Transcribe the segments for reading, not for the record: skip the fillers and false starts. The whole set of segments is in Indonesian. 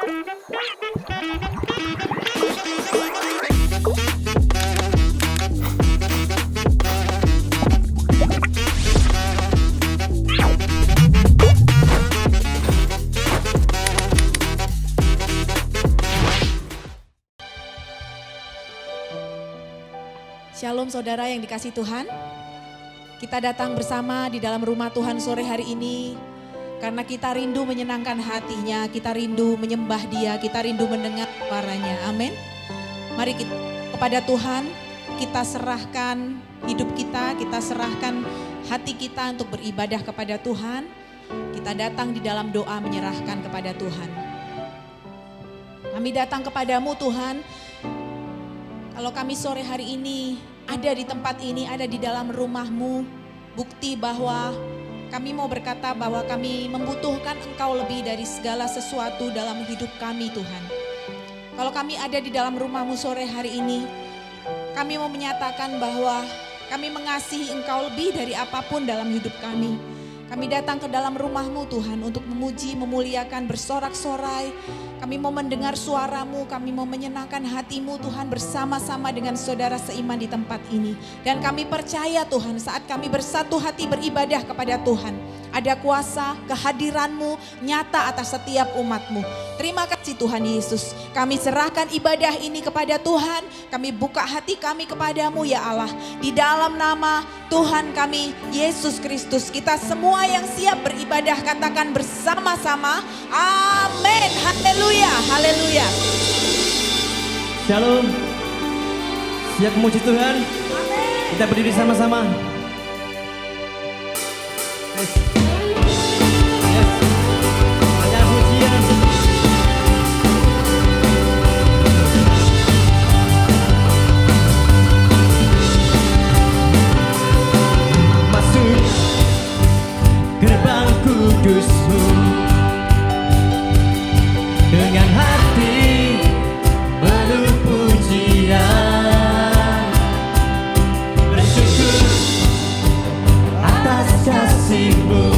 Shalom saudara yang dikasih Tuhan. Kita datang bersama di dalam rumah Tuhan sore hari ini karena kita rindu menyenangkan hatinya, kita rindu menyembah Dia, kita rindu mendengar suaranya. Amin. Mari kita kepada Tuhan, kita serahkan hidup kita serahkan hati kita untuk beribadah kepada Tuhan. Kita datang di dalam doa menyerahkan kepada Tuhan. Kami datang kepadamu Tuhan. Kalau kami sore hari ini ada di tempat ini, ada di dalam rumah-Mu, bukti bahwa kami mau berkata bahwa kami membutuhkan Engkau lebih dari segala sesuatu dalam hidup kami Tuhan. Kalau kami ada di dalam rumah-Mu sore hari ini, kami mau menyatakan bahwa kami mengasihi Engkau lebih dari apapun dalam hidup kami. Kami datang ke dalam rumah-Mu Tuhan untuk memuji, memuliakan, bersorak-sorai. Kami mau mendengar suara-Mu, kami mau menyenangkan hati-Mu Tuhan bersama-sama dengan saudara seiman di tempat ini. Dan kami percaya Tuhan saat kami bersatu hati beribadah kepada Tuhan, ada kuasa kehadiran-Mu nyata atas setiap umat-Mu. Terima kasih Tuhan Yesus. Kami serahkan ibadah ini kepada Tuhan. Kami buka hati kami kepadamu ya Allah. Di dalam nama Tuhan kami Yesus Kristus. Kita semua yang siap beribadah katakan bersama-sama. Amin. Haleluya. Haleluya. Shalom. Siap memuji Tuhan? Amin. Kita berdiri sama-sama. Banyak pujian. Masuk gerbang kudus-Mu dengan hati penuh pujian, bersyukur atas kasih-Mu.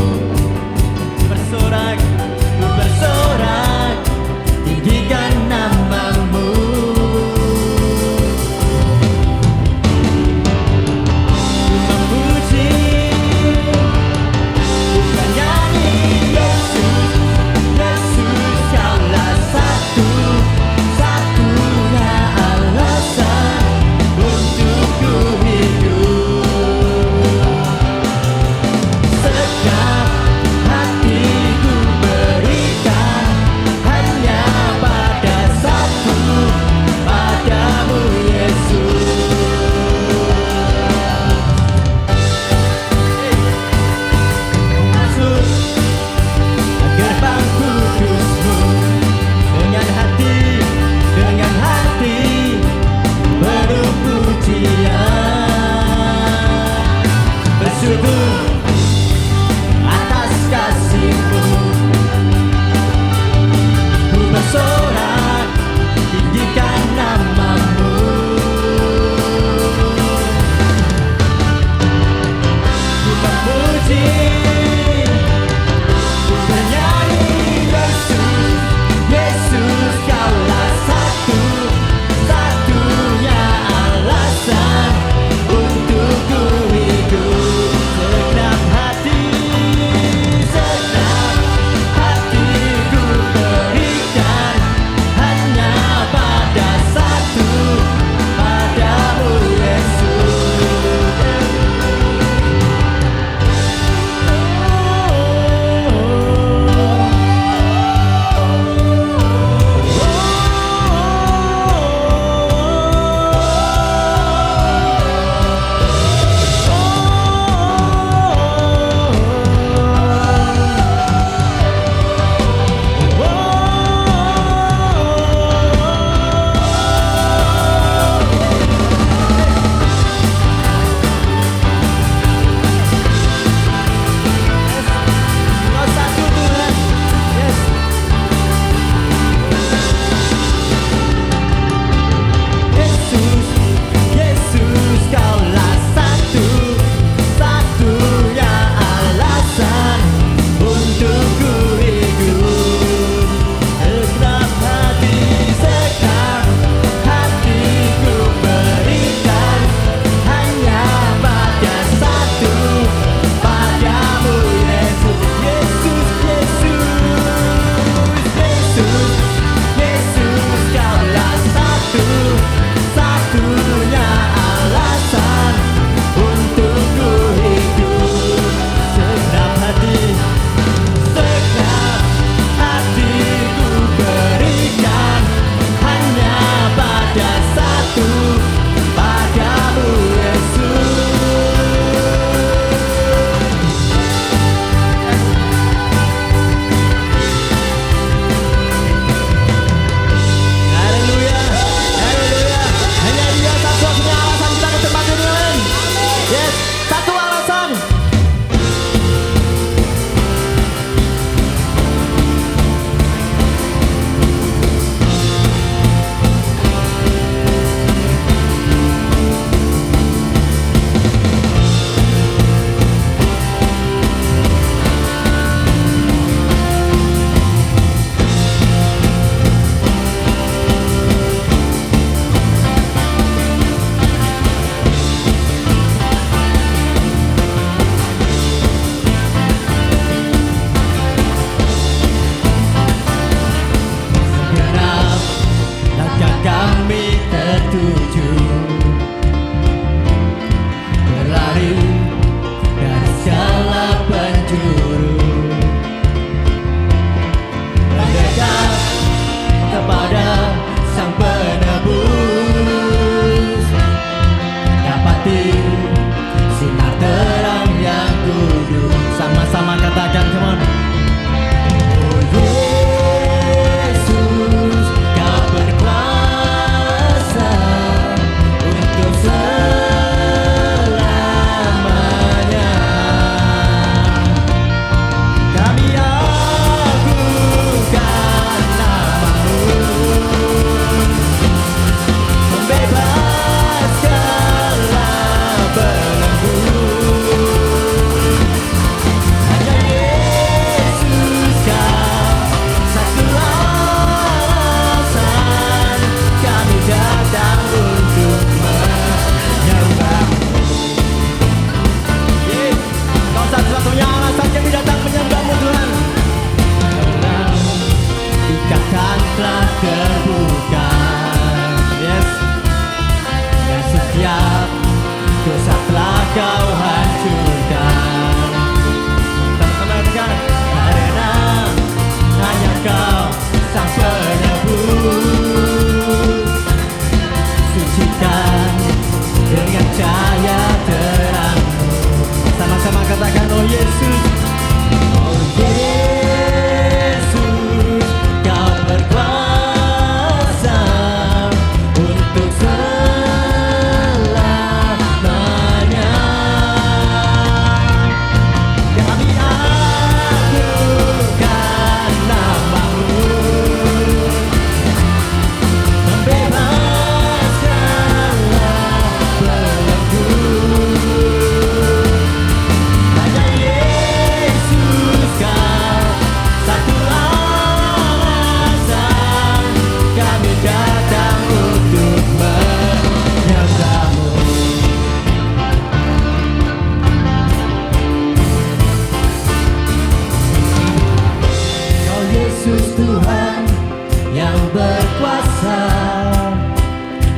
berkuasa.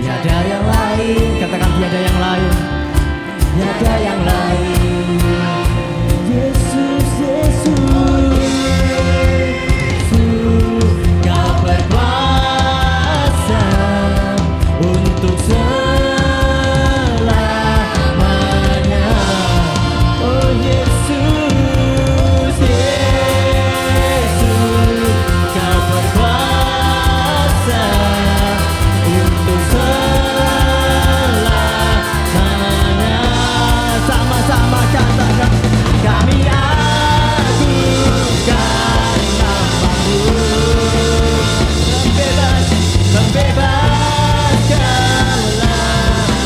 Tiada yang lain, katakan tiada yang lain. Tiada yang lain. Yesus, Yesus, Kau berkuasa untuk selamanya. Oh Yesus, Yesus, Kau berkuasa untuk selamanya. Sama-sama katakan, kami agungkan namamu. Membebas, membebaskanlah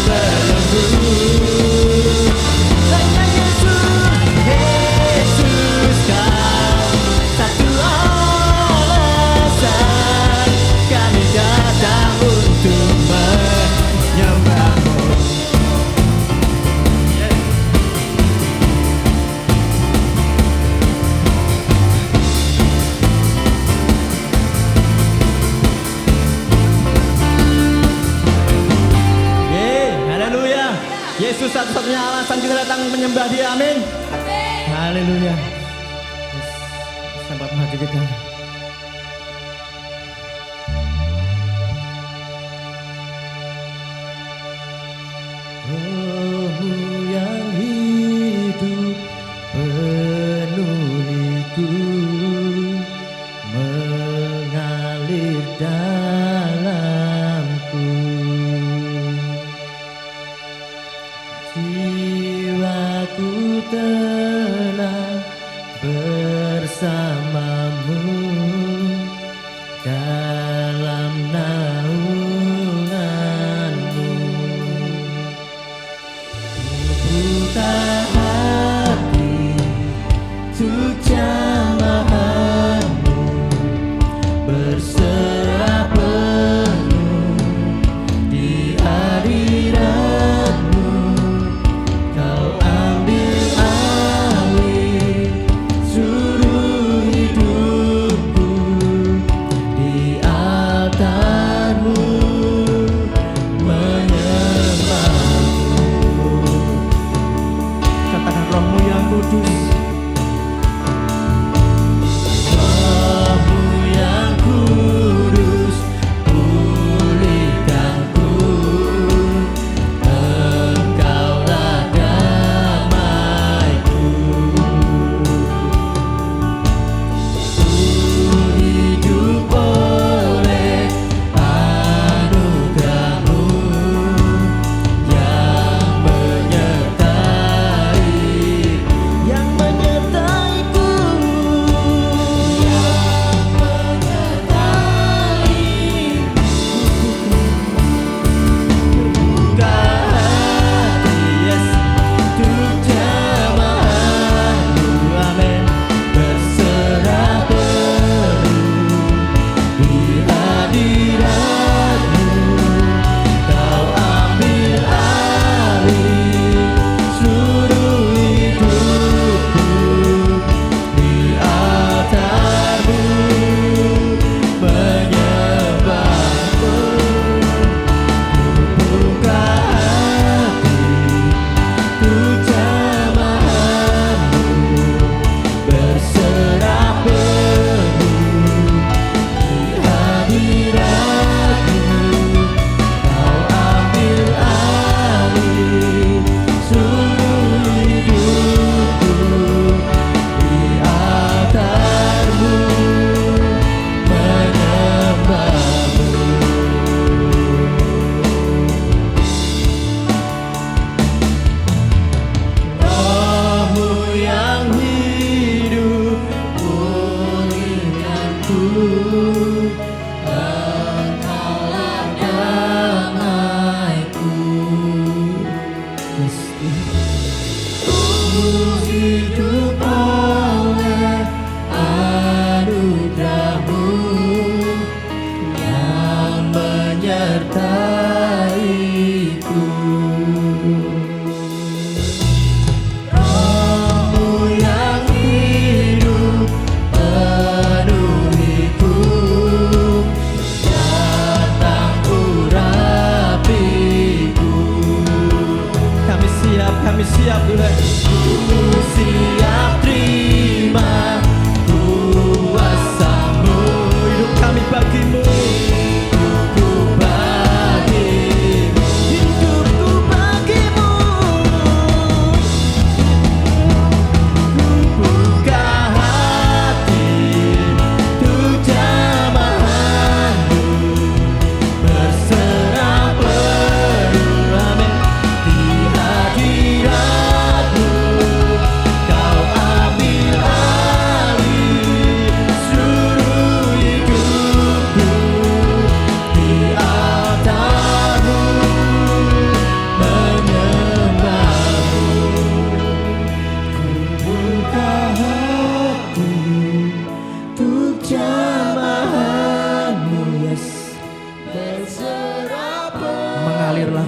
belenggu. Hanya Yesus, Yesus, Kau satu alasan kami datang untuk menyembahmu. Haleluya. Yesus satu-satunya alasan kita datang menyembah Dia. Amin. Haleluya. Sampai mati kita. Rohmu yang hidup penuhiku, mengalir dalamku. Jiwaku tenang bersamamu dalam naunganmu. Buka hati untuk jamahanmu, berserah penuh di hadiratmu. Kau ambil alih seluruh hidupku di altarmu, menyembahmu. Katakan Rohmu yang kudus, Rohmu yang kudus, pulihkanku. Engkaulah damaiku. Ku hidup oleh anugerah-Mu yang menyertai, yang menyertai-ku, yang menyertai-ku. Buka hati, yes, untuk jamahanmu. Amin. Berserah penuh di hadiratmu. Kau ambil alih seluruh hidupku di altarmu, menyembahmu. Buka hati untuk jamahanmu, berserah penuh di hadiratmu. Kau ambil alih seluruh hidupku di altarmu, menyembahmu. Rohmu yang hidup pulihkanku. Engkaulah damaiku. Ku hidup oleh anugerah-Mu yang menyertai-ku. Rohmu yang hidup penuhiku,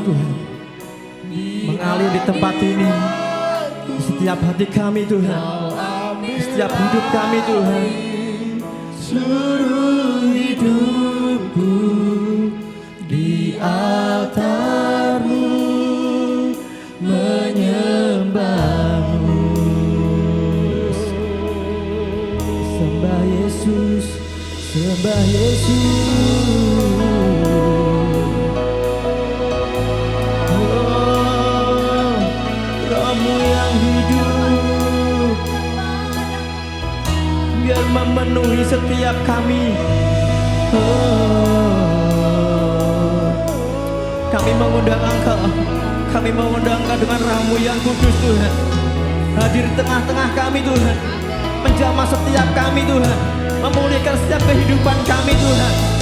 Tuhan mengalir di tempat ini, di setiap hati kami Tuhan, di setiap hidup kami Tuhan. Seluruh hidupku di altar-Mu menyembah-Mu. Sembah Yesus, sembah Yesus. Oh, Roh-Mu yang hidup, biar memenuhi setiap kami. Oh, kami mengundang Engkau, kami mengundang Engkau dengan Roh-Mu yang kudus Tuhan. Hadir di tengah-tengah kami Tuhan, menjamah setiap kami Tuhan, memulihkan setiap kehidupan kami Tuhan.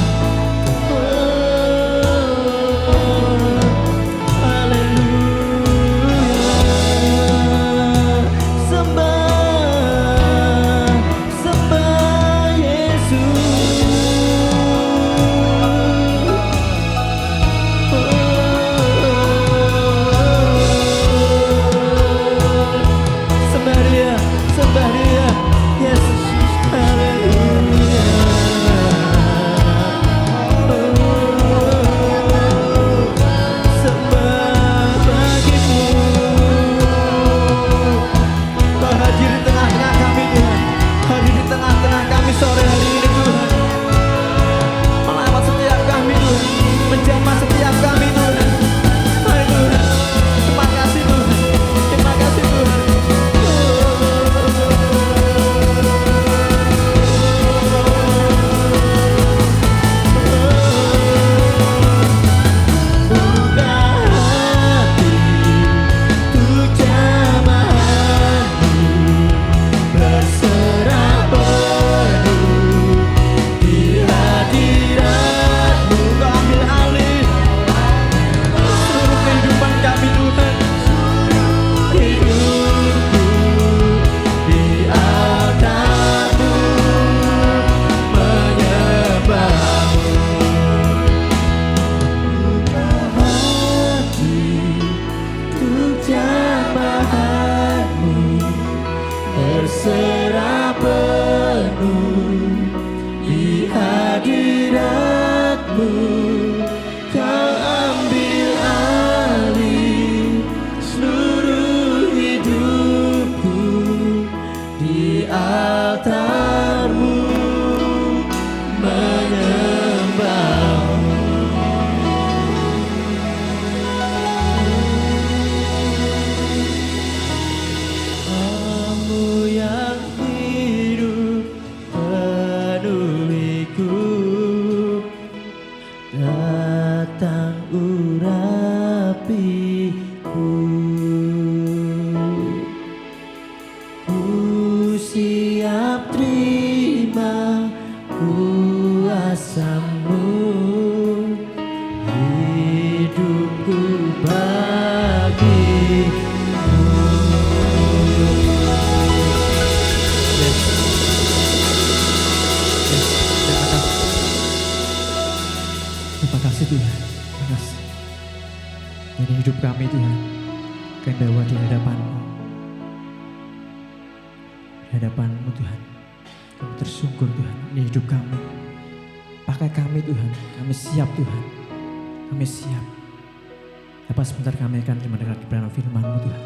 Sebentar kami akan mendengar kebenaran firman-Mu Tuhan.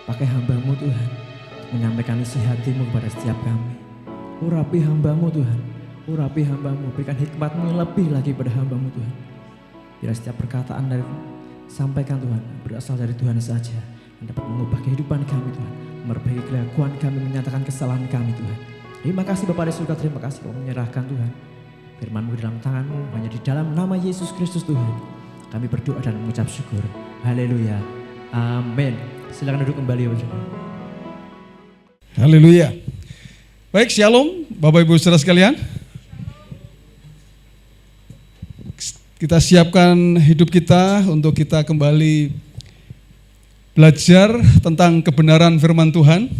Pakai hamba-Mu Tuhan, menyampaikan isi hati-Mu kepada setiap kami. Urapi hamba-Mu Tuhan, urapi hamba-Mu, berikan hikmat-Mu yang lebih lagi pada hamba-Mu Tuhan. Biar setiap perkataan dari sampaikan Tuhan berasal dari Tuhan saja, yang dapat mengubah kehidupan kami Tuhan, memperbaiki kelakuan kami, menyatakan kesalahan kami Tuhan. Terima kasih Bapa di surga, terima kasih Kau menyerahkan Tuhan firman-Mu dalam tangan-Mu, hanya di dalam nama Yesus Kristus Tuhan. Kami berdoa dan mengucap syukur. Haleluya. Amin. Silakan duduk kembali. Haleluya. Baik, shalom Bapak Ibu Saudara sekalian. Kita siapkan hidup kita untuk kita kembali belajar tentang kebenaran firman Tuhan.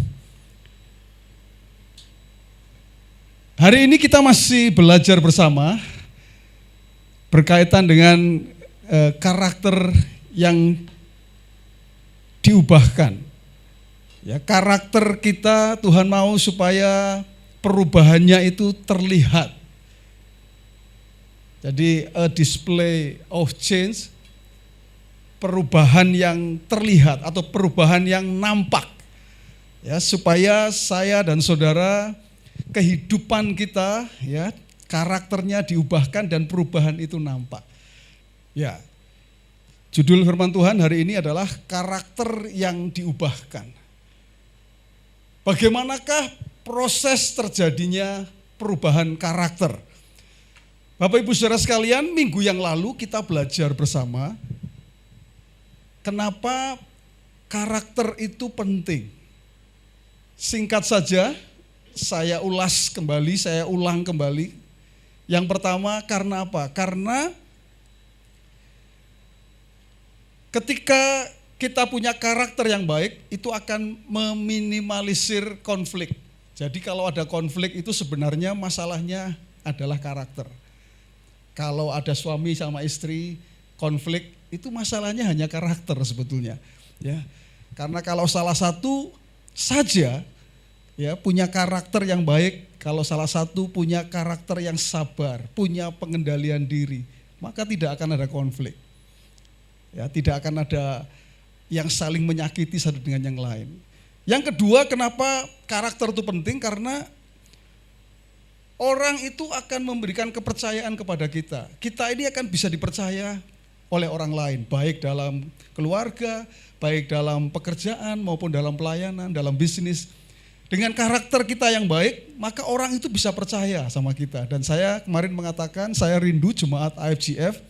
Hari ini kita masih belajar bersama berkaitan dengan karakter yang diubahkan. Ya, karakter kita Tuhan mau supaya perubahannya itu terlihat. Jadi a display of change, perubahan yang terlihat atau perubahan yang nampak. Ya, supaya saya dan saudara, kehidupan kita ya, karakternya diubahkan dan perubahan itu nampak. Ya. Judul firman Tuhan hari ini adalah karakter yang diubahkan. Bagaimanakah proses terjadinya perubahan karakter? Bapak Ibu Saudara sekalian, minggu yang lalu kita belajar bersama kenapa karakter itu penting. Singkat saja, saya ulang kembali. Yang pertama, karena apa? Karena ketika kita punya karakter yang baik, itu akan meminimalisir konflik. Jadi kalau ada konflik itu sebenarnya masalahnya adalah karakter. Kalau ada suami sama istri konflik, itu masalahnya hanya karakter sebetulnya. Ya, karena kalau salah satu saja ya punya karakter yang baik, kalau salah satu punya karakter yang sabar, punya pengendalian diri, maka tidak akan ada konflik. Ya, tidak akan ada yang saling menyakiti satu dengan yang lain. Yang kedua, kenapa karakter itu penting? Karena orang itu akan memberikan kepercayaan kepada kita. Kita ini akan bisa dipercaya oleh orang lain, baik dalam keluarga, baik dalam pekerjaan maupun dalam pelayanan, dalam bisnis. Dengan karakter kita yang baik, maka orang itu bisa percaya sama kita. Dan saya kemarin mengatakan, saya rindu jemaat AFGF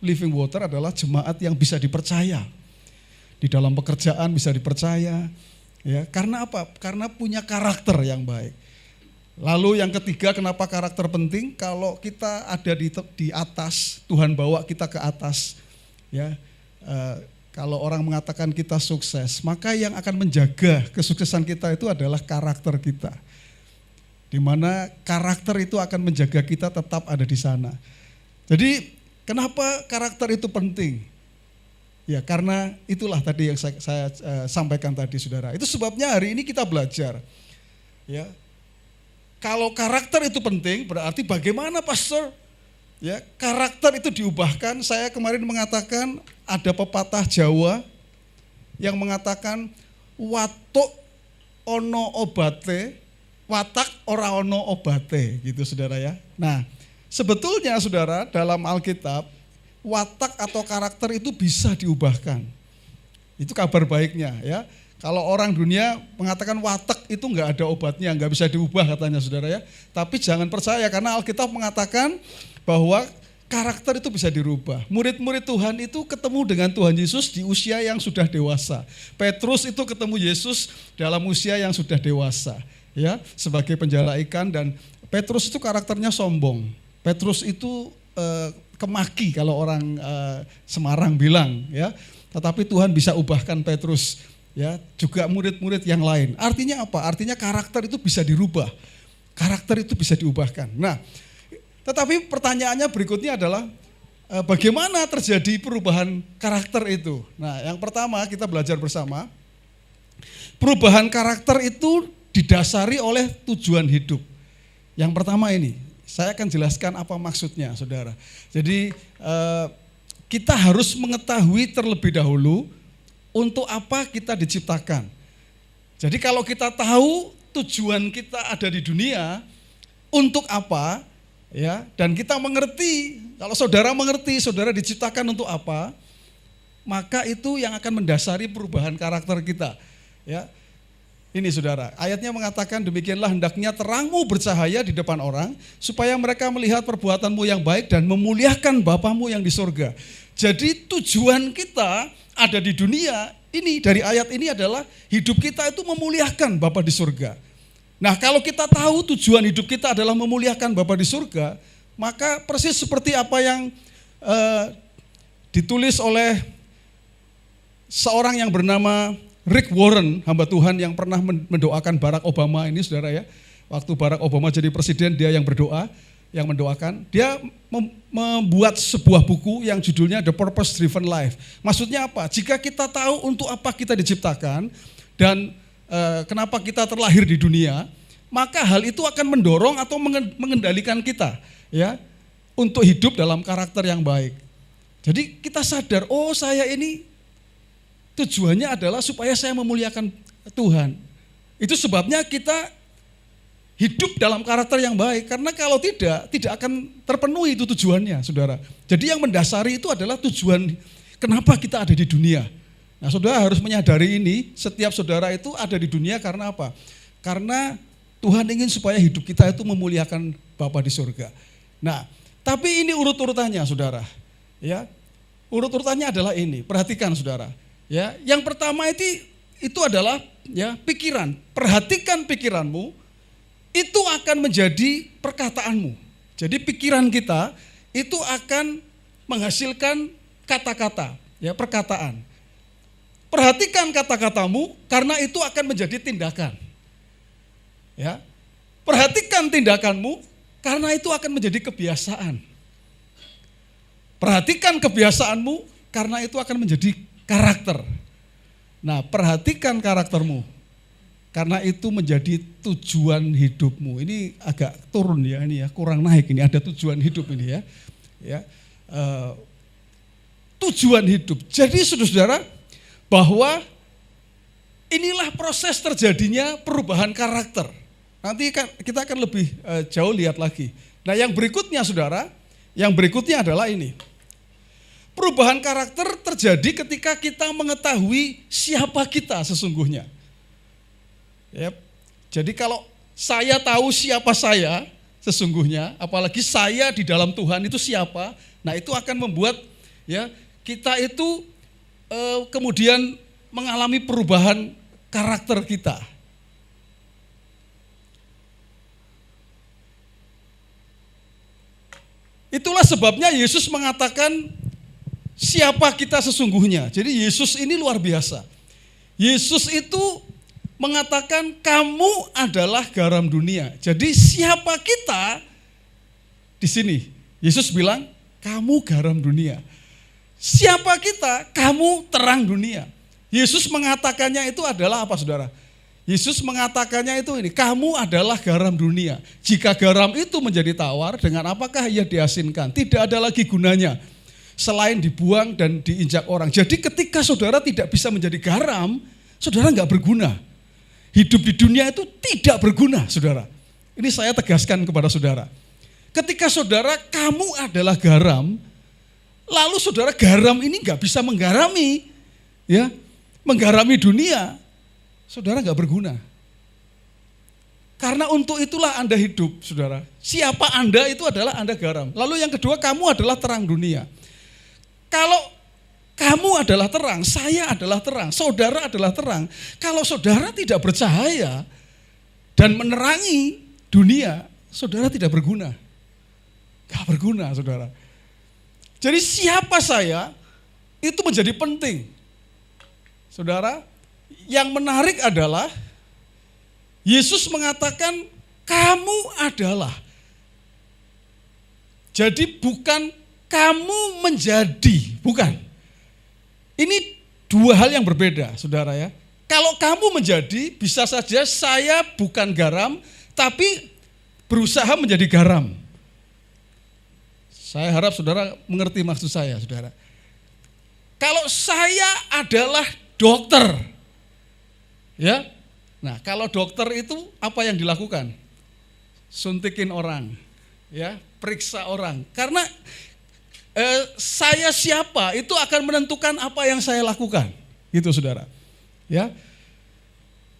Living Water adalah jemaat yang bisa dipercaya. Di dalam pekerjaan bisa dipercaya. Ya, karena apa? Karena punya karakter yang baik. Lalu yang ketiga, kenapa karakter penting? Kalau kita ada di atas, Tuhan bawa kita ke atas. Ya, kalau orang mengatakan kita sukses, maka yang akan menjaga kesuksesan kita itu adalah karakter kita. Di mana karakter itu akan menjaga kita tetap ada di sana. Jadi kenapa karakter itu penting? Ya, karena itulah tadi yang saya sampaikan tadi, saudara. Itu sebabnya hari ini kita belajar. Ya, kalau karakter itu penting, berarti bagaimana, Pastor? Ya, karakter itu diubahkan. Saya kemarin mengatakan ada pepatah Jawa yang mengatakan watuk ono obate, watak ora ono obate, gitu saudara ya. Nah, sebetulnya saudara dalam Alkitab watak atau karakter itu bisa diubahkan. Itu kabar baiknya ya. Kalau orang dunia mengatakan watak itu enggak ada obatnya, enggak bisa diubah katanya saudara ya. Tapi jangan percaya karena Alkitab mengatakan bahwa karakter itu bisa dirubah. Murid-murid Tuhan itu ketemu dengan Tuhan Yesus di usia yang sudah dewasa. Petrus itu ketemu Yesus dalam usia yang sudah dewasa, ya, sebagai penjala ikan, dan Petrus itu karakternya sombong. Petrus itu kemaki kalau orang Semarang bilang, ya. Tetapi Tuhan bisa ubahkan Petrus, ya, juga murid-murid yang lain. Artinya apa? Artinya karakter itu bisa dirubah. Karakter itu bisa diubahkan. Nah, tetapi pertanyaannya berikutnya adalah bagaimana terjadi perubahan karakter itu? Nah, yang pertama kita belajar bersama, perubahan karakter itu didasari oleh tujuan hidup. Yang pertama ini, saya akan jelaskan apa maksudnya, saudara. Jadi kita harus mengetahui terlebih dahulu untuk apa kita diciptakan. Jadi kalau kita tahu tujuan kita ada di dunia, untuk apa, ya, dan kita mengerti, kalau saudara mengerti saudara diciptakan untuk apa, maka itu yang akan mendasari perubahan karakter kita. Ya, ini saudara, ayatnya mengatakan demikianlah hendaknya terangmu bercahaya di depan orang, supaya mereka melihat perbuatanmu yang baik dan memuliakan Bapamu yang di surga. Jadi tujuan kita ada di dunia ini, dari ayat ini adalah hidup kita itu memuliakan Bapa di surga. Nah, kalau kita tahu tujuan hidup kita adalah memuliakan Bapa di surga, maka persis seperti apa yang ditulis oleh seorang yang bernama Rick Warren, hamba Tuhan yang pernah mendoakan Barack Obama ini, saudara ya. Waktu Barack Obama jadi presiden, dia yang berdoa. yang mendoakan. Dia membuat sebuah buku yang judulnya The Purpose Driven Life. Maksudnya apa? Jika kita tahu untuk apa kita diciptakan dan kenapa kita terlahir di dunia, maka hal itu akan mendorong atau mengendalikan kita, ya, untuk hidup dalam karakter yang baik. Jadi kita sadar, oh saya ini tujuannya adalah supaya saya memuliakan Tuhan. Itu sebabnya kita hidup dalam karakter yang baik, karena kalau tidak akan terpenuhi itu tujuannya, saudara. Jadi yang mendasari itu adalah tujuan kenapa kita ada di dunia. Nah, saudara harus menyadari ini, setiap saudara itu ada di dunia karena apa? Karena Tuhan ingin supaya hidup kita itu memuliakan Bapa di surga. Nah, tapi ini urut-urutannya, saudara. Ya, urut-urutannya adalah ini. Perhatikan, saudara. Ya, yang pertama itu adalah ya pikiran. Perhatikan pikiranmu. Itu akan menjadi perkataanmu. Jadi pikiran kita itu akan menghasilkan kata-kata, ya, perkataan. Perhatikan kata-katamu karena itu akan menjadi tindakan. Ya. Perhatikan tindakanmu karena itu akan menjadi kebiasaan. Perhatikan kebiasaanmu karena itu akan menjadi karakter. Nah, perhatikan karaktermu karena itu menjadi tujuan hidupmu. Ini agak turun ya, ini ya, kurang naik ini, ada tujuan hidup ini ya. Ya, tujuan hidup. Jadi saudara, bahwa inilah proses terjadinya perubahan karakter. Nanti kita akan lebih jauh lihat lagi. Nah, yang berikutnya saudara, yang berikutnya adalah ini. Perubahan karakter terjadi ketika kita mengetahui siapa kita sesungguhnya. Ya, jadi kalau saya tahu siapa saya sesungguhnya, apalagi saya di dalam Tuhan itu siapa, nah itu akan membuat ya kita itu kemudian mengalami perubahan karakter kita. Itulah sebabnya Yesus mengatakan siapa kita sesungguhnya. Jadi Yesus ini luar biasa. Yesus itu mengatakan kamu adalah garam dunia. Jadi siapa kita di sini? Yesus bilang kamu garam dunia. Siapa kita? Kamu terang dunia. Yesus mengatakannya itu adalah apa, saudara? Yesus mengatakannya itu ini, kamu adalah garam dunia. Jika garam itu menjadi tawar, dengan apakah ia diasinkan? Tidak ada lagi gunanya selain dibuang dan diinjak orang. Jadi ketika saudara tidak bisa menjadi garam, saudara nggak berguna. Hidup di dunia itu tidak berguna, saudara. Ini saya tegaskan kepada saudara. Ketika saudara kamu adalah garam, lalu saudara garam ini nggak bisa menggarami, ya, menggarami dunia, saudara nggak berguna. Karena untuk itulah Anda hidup, saudara. Siapa Anda itu adalah Anda garam. Lalu yang kedua, kamu adalah terang dunia. Kalau kamu adalah terang, saya adalah terang, saudara adalah terang. Kalau saudara tidak bercahaya dan menerangi dunia, saudara tidak berguna. Gak berguna, saudara. Jadi siapa saya itu menjadi penting. Saudara, yang menarik adalah Yesus mengatakan kamu adalah. Jadi bukan kamu menjadi, bukan. Ini dua hal yang berbeda, saudara ya. Kalau kamu menjadi, bisa saja saya bukan garam, tapi berusaha menjadi garam. Saya harap saudara mengerti maksud saya, saudara. Kalau saya adalah dokter, ya. Nah, kalau dokter itu apa yang dilakukan? Suntikin orang, ya, periksa orang. Karena saya siapa itu akan menentukan apa yang saya lakukan, gitu saudara. Ya,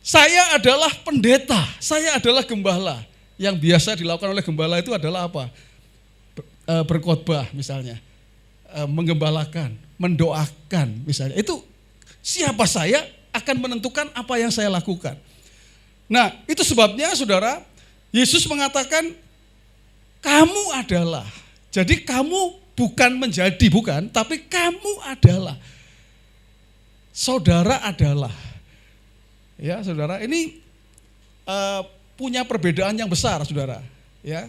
saya adalah pendeta, saya adalah gembala. Yang biasa dilakukan oleh gembala itu adalah apa? Berkhotbah misalnya, menggembalakan, mendoakan misalnya. Itu siapa saya akan menentukan apa yang saya lakukan. Nah, itu sebabnya saudara, Yesus mengatakan kamu adalah. Jadi kamu bukan menjadi, bukan, tapi kamu adalah. Saudara adalah. Ya, saudara, ini punya perbedaan yang besar, saudara. Ya,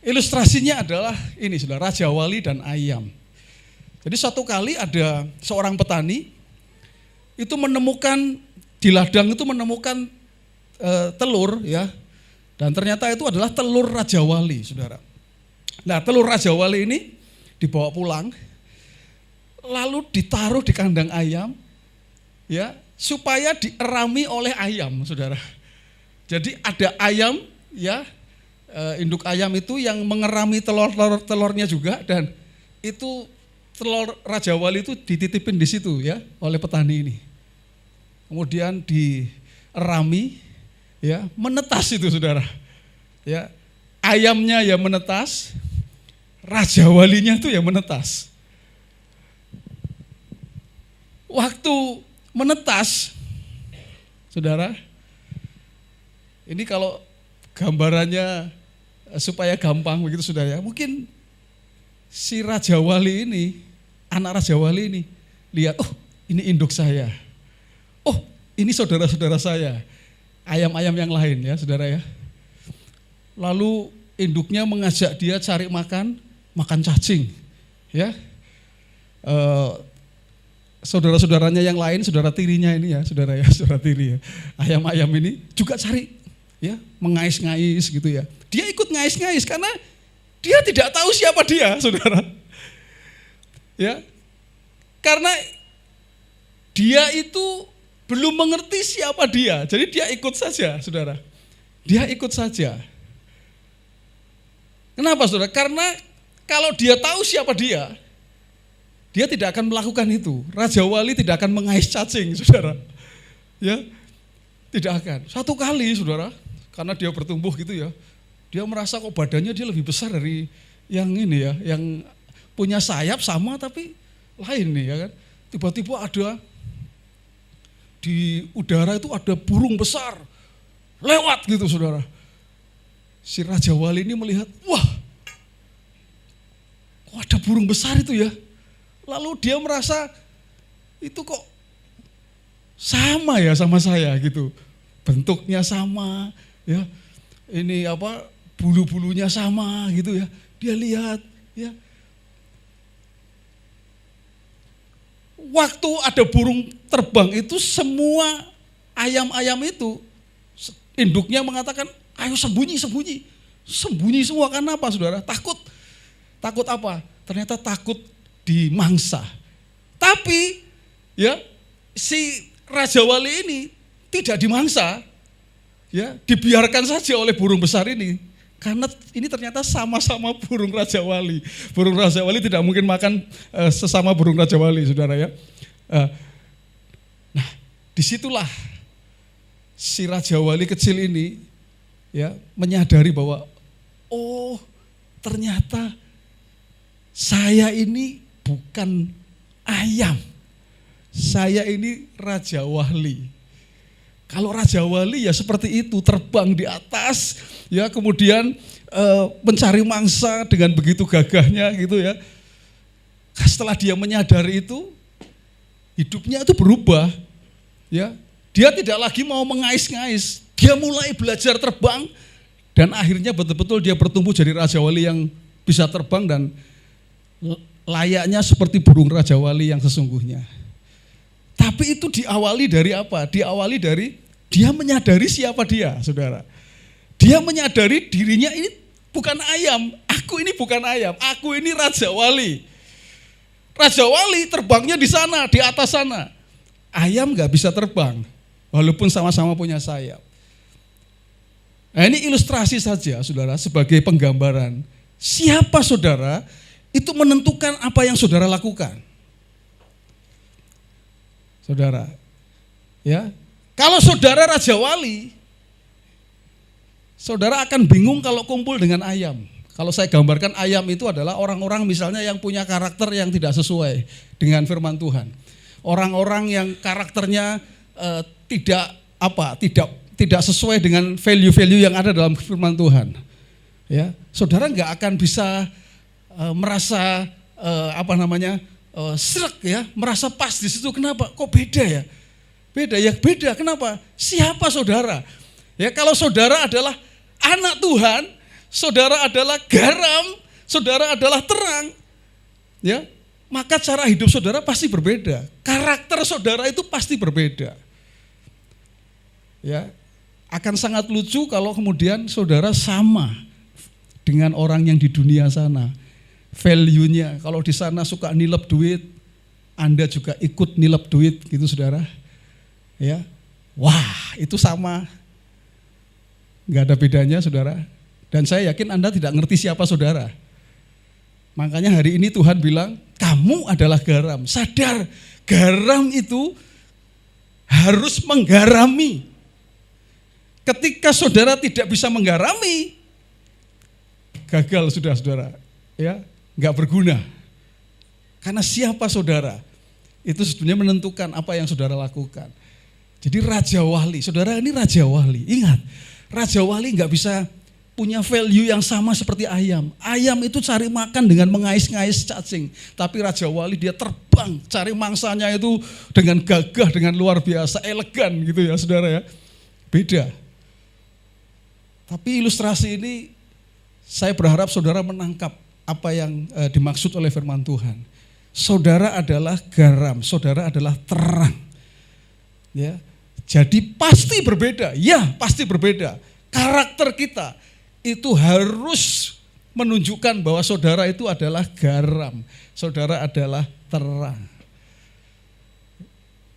Ilustrasinya adalah ini saudara, Raja Wali dan ayam. Jadi suatu kali ada seorang petani itu menemukan di ladang itu menemukan telur ya, dan ternyata itu adalah telur Raja Wali, saudara. Nah, telur Raja Wali ini dibawa pulang, lalu ditaruh di kandang ayam, ya, supaya dierami oleh ayam, saudara. Jadi ada ayam, ya, induk ayam itu yang mengerami telurnya juga, dan itu telur Raja Wali itu dititipin di situ, ya, oleh petani ini. Kemudian dierami, ya, menetas itu, saudara. Ya, ayamnya ya menetas, Raja Walinya itu ya menetas. Waktu menetas, saudara, ini kalau gambarannya supaya gampang begitu, saudara, ya, mungkin si Raja Wali ini, anak Raja Wali ini lihat, oh ini induk saya, oh ini saudara-saudara saya, ayam-ayam yang lain, ya saudara, ya. Lalu induknya mengajak dia cari makan cacing, ya. Saudara-saudaranya yang lain, saudara tirinya ini, ya saudara, ya, saudara tiri, ya, ayam-ayam ini juga cari, ya, mengais-ngais gitu, ya. Dia ikut ngais-ngais karena dia tidak tahu siapa dia, saudara, ya, karena dia itu belum mengerti siapa dia, jadi dia ikut saja, saudara, dia ikut saja. Kenapa, saudara? Karena kalau dia tahu siapa dia tidak akan melakukan itu. Raja Wali tidak akan mengais cacing, saudara, ya, tidak akan. Satu kali, saudara, karena dia bertumbuh gitu, ya, dia merasa kok badannya dia lebih besar dari yang ini, ya, yang punya sayap sama tapi lain nih, ya kan. Tiba-tiba ada di udara itu ada burung besar lewat gitu, saudara. Si Raja Wali ini melihat, wah, kok ada burung besar itu, ya. Lalu dia merasa itu kok sama ya sama saya gitu, bentuknya sama, ya, ini apa, bulu-bulunya sama gitu, ya. Dia lihat, ya. Waktu ada burung terbang itu semua ayam-ayam itu induknya mengatakan, ayo sembunyi semua. Karena apa, saudara? Takut apa? Ternyata takut dimangsa. Tapi ya si Raja Wali ini tidak dimangsa, ya, dibiarkan saja oleh burung besar ini. Karena ini ternyata sama-sama burung Raja Wali. Burung Raja Wali tidak mungkin makan sesama burung Raja Wali, saudara, ya. Nah, disitulah si Raja Wali kecil ini, ya, menyadari bahwa oh ternyata saya ini bukan ayam, saya ini Raja Wali. Kalau Raja Wali ya seperti itu, terbang di atas, ya, kemudian mencari mangsa dengan begitu gagahnya gitu, ya. Setelah dia menyadari itu, hidupnya itu berubah, ya. Dia tidak lagi mau mengais-ngais, dia mulai belajar terbang, dan akhirnya betul-betul dia bertumbuh jadi Raja Wali yang bisa terbang dan layaknya seperti burung Raja Wali yang sesungguhnya. Tapi itu diawali dari apa? Diawali dari dia menyadari siapa dia, saudara. Dia menyadari dirinya ini bukan ayam, aku ini bukan ayam, aku ini Raja Wali. Raja Wali terbangnya di sana, di atas sana. Ayam gak bisa terbang, walaupun sama-sama punya sayap. Nah, ini ilustrasi saja, saudara, sebagai penggambaran. Siapa saudara, itu menentukan apa yang saudara lakukan. Saudara, ya, kalau saudara Raja Wali, saudara akan bingung kalau kumpul dengan ayam. Kalau saya gambarkan ayam itu adalah orang-orang misalnya yang punya karakter yang tidak sesuai dengan firman Tuhan. Orang-orang yang karakternya tidak sesuai dengan value-value yang ada dalam firman Tuhan. Ya, saudara nggak akan bisa merasa srek, ya, merasa pas di situ. Kenapa? Kok beda ya? Beda ya, beda. Kenapa? Siapa saudara? Ya, kalau saudara adalah anak Tuhan, saudara adalah garam, saudara adalah terang, ya, maka cara hidup saudara pasti berbeda. Karakter saudara itu pasti berbeda. Ya, akan sangat lucu kalau kemudian saudara sama dengan orang yang di dunia sana. Value-nya, kalau di sana suka nilep duit, Anda juga ikut nilep duit gitu saudara. Ya, wah itu sama, nggak ada bedanya saudara. Dan saya yakin Anda tidak ngerti siapa saudara. Makanya hari ini Tuhan bilang, kamu adalah garam. Sadar, garam itu harus menggarami. Ketika saudara tidak bisa menggarami, gagal sudah saudara, ya, nggak berguna. Karena siapa saudara, itu sebetulnya menentukan apa yang saudara lakukan. Jadi Raja Wali, saudara ini Raja Wali. Ingat, Raja Wali nggak bisa punya value yang sama seperti ayam. Ayam itu cari makan dengan mengais-ngais cacing. Tapi Raja Wali dia terbang, cari mangsanya itu dengan gagah, dengan luar biasa, elegan gitu ya saudara ya. Beda. Tapi ilustrasi ini saya berharap saudara menangkap apa yang dimaksud oleh firman Tuhan. Saudara adalah garam, saudara adalah terang. Ya. Jadi pasti berbeda, ya pasti berbeda. Karakter kita itu harus menunjukkan bahwa saudara itu adalah garam, saudara adalah terang.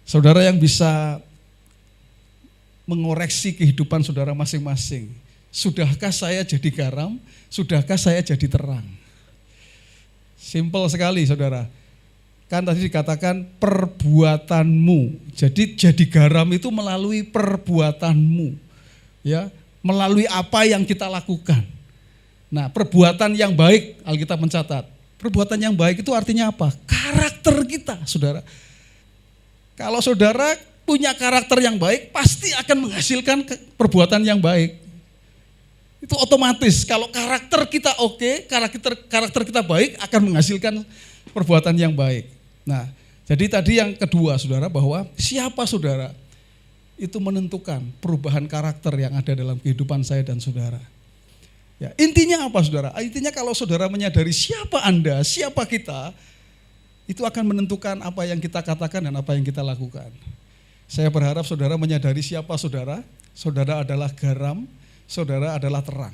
Saudara yang bisa mengoreksi kehidupan saudara masing-masing. Sudahkah saya jadi garam? Sudahkah saya jadi terang? Simpel sekali saudara. Kan tadi dikatakan perbuatanmu. Jadi garam itu melalui perbuatanmu. Ya, melalui apa yang kita lakukan. Nah, perbuatan yang baik, Alkitab mencatat. Perbuatan yang baik itu artinya apa? Karakter kita, saudara. Kalau saudara punya karakter yang baik, pasti akan menghasilkan perbuatan yang baik. Itu otomatis. Kalau karakter kita oke, karakter kita baik, akan menghasilkan perbuatan yang baik. Nah, jadi tadi yang kedua saudara, bahwa siapa saudara itu menentukan perubahan karakter yang ada dalam kehidupan saya dan saudara. Ya, intinya apa saudara? Intinya kalau saudara menyadari siapa Anda, siapa kita, itu akan menentukan apa yang kita katakan dan apa yang kita lakukan. Saya berharap saudara menyadari siapa saudara. Saudara adalah garam, saudara adalah terang.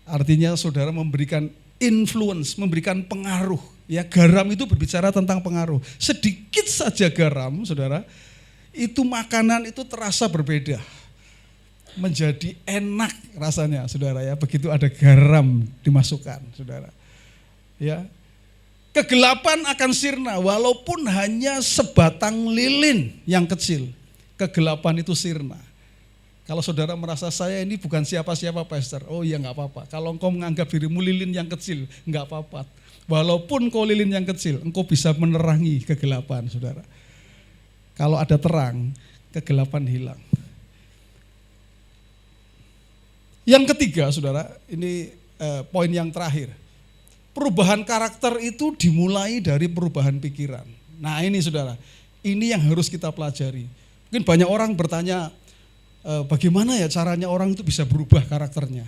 Artinya saudara memberikan influence, memberikan pengaruh. Ya, garam itu berbicara tentang pengaruh. Sedikit saja garam, saudara, itu makanan itu terasa berbeda. Menjadi enak rasanya, saudara ya. Begitu ada garam dimasukkan, saudara. Ya. Kegelapan akan sirna walaupun hanya sebatang lilin yang kecil. Kegelapan itu sirna. Kalau saudara merasa saya ini bukan siapa-siapa pastor, oh iya enggak apa-apa. Kalau engkau menganggap dirimu lilin yang kecil, enggak apa-apa. Walaupun kau lilin yang kecil, engkau bisa menerangi kegelapan, saudara. Kalau ada terang, kegelapan hilang. Yang ketiga, saudara, ini poin yang terakhir. Perubahan karakter itu dimulai dari perubahan pikiran. Nah ini saudara, ini yang harus kita pelajari. Mungkin banyak orang bertanya, bagaimana ya caranya orang itu bisa berubah karakternya?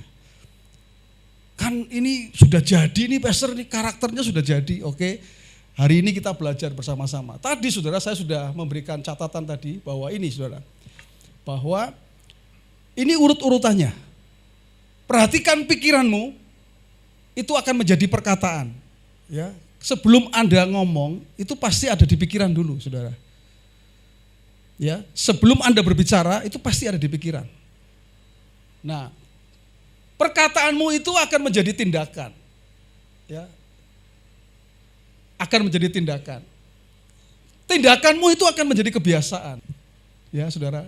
Kan ini sudah jadi nih pastor, nih karakternya sudah jadi, oke. Hari ini kita belajar bersama-sama. Tadi saudara saya sudah memberikan catatan tadi bahwa ini saudara, bahwa ini urut-urutannya. Perhatikan pikiranmu, itu akan menjadi perkataan. Ya, sebelum Anda ngomong, itu pasti ada di pikiran dulu saudara. Ya, sebelum Anda berbicara, itu pasti ada di pikiran. Nah, perkataanmu itu akan menjadi tindakan. Ya. Akan menjadi tindakan. Tindakanmu itu akan menjadi kebiasaan. Ya, saudara.